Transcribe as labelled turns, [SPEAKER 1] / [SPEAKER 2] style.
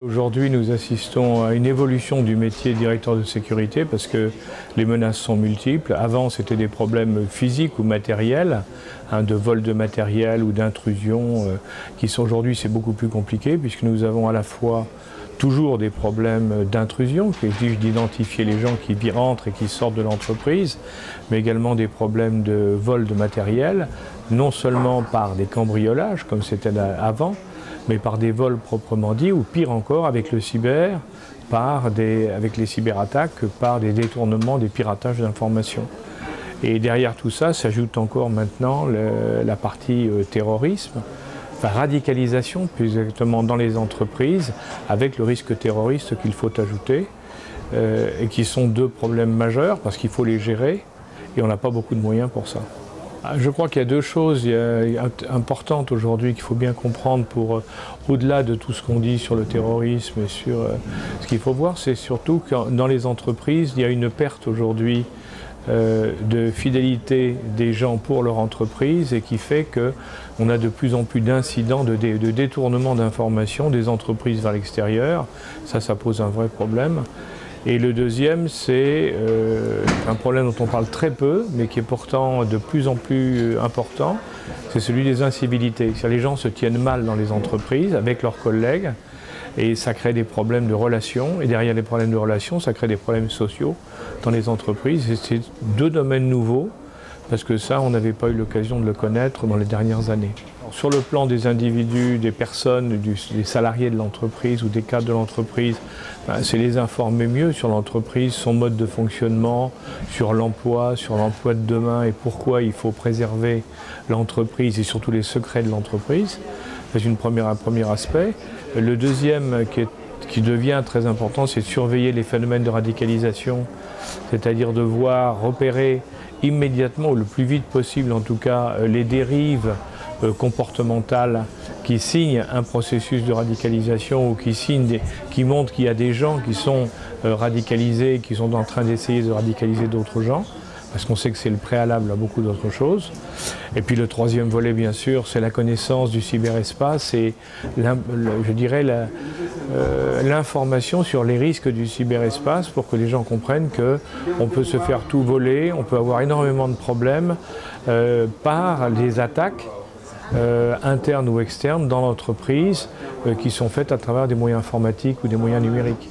[SPEAKER 1] Aujourd'hui, nous assistons à une évolution du métier de directeur de sécurité parce que les menaces sont multiples. Avant, c'était des problèmes physiques ou matériels, de vol de matériel ou d'intrusion, qui sont aujourd'hui, c'est beaucoup plus compliqué puisque nous avons à la fois toujours des problèmes d'intrusion qui exigent d'identifier les gens qui rentrent et qui sortent de l'entreprise, mais également des problèmes de vol de matériel, non seulement par des cambriolages comme c'était avant, mais par des vols proprement dits, ou pire encore avec le cyber, avec les cyberattaques, par des détournements, des piratages d'informations. Et derrière tout ça s'ajoute encore maintenant la partie terrorisme, enfin radicalisation plus exactement dans les entreprises, avec le risque terroriste qu'il faut ajouter, et qui sont deux problèmes majeurs parce qu'il faut les gérer et on n'a pas beaucoup de moyens pour ça. Je crois qu'il y a deux choses importantes aujourd'hui qu'il faut bien comprendre pour, au-delà de tout ce qu'on dit sur le terrorisme et sur ce qu'il faut voir, c'est surtout que dans les entreprises, il y a une perte aujourd'hui de fidélité des gens pour leur entreprise et qui fait qu'on a de plus en plus d'incidents, de détournement d'informations des entreprises vers l'extérieur. Ça pose un vrai problème. Et le deuxième, c'est un problème dont on parle très peu, mais qui est pourtant de plus en plus important, c'est celui des incivilités. Les gens se tiennent mal dans les entreprises avec leurs collègues et ça crée des problèmes de relations. Et derrière les problèmes de relations, ça crée des problèmes sociaux dans les entreprises. Et c'est deux domaines nouveaux, parce que ça, on n'avait pas eu l'occasion de le connaître dans les dernières années. Sur le plan des individus, des personnes, des salariés de l'entreprise ou des cadres de l'entreprise, c'est les informer mieux sur l'entreprise, son mode de fonctionnement, sur l'emploi de demain et pourquoi il faut préserver l'entreprise et surtout les secrets de l'entreprise. C'est un premier aspect. Le deuxième qui devient très important, c'est de surveiller les phénomènes de radicalisation, c'est-à-dire de voir repérer immédiatement, ou le plus vite possible en tout cas, les dérives comportementales qui signent un processus de radicalisation ou qui montrent qu'il y a des gens qui sont radicalisés, qui sont en train d'essayer de radicaliser d'autres gens, parce qu'on sait que c'est le préalable à beaucoup d'autres choses. Et puis le troisième volet, bien sûr, c'est la connaissance du cyberespace et, je dirais, l'information sur les risques du cyberespace pour que les gens comprennent qu'on peut se faire tout voler, on peut avoir énormément de problèmes par les attaques internes ou externes dans l'entreprise qui sont faites à travers des moyens informatiques ou des moyens numériques.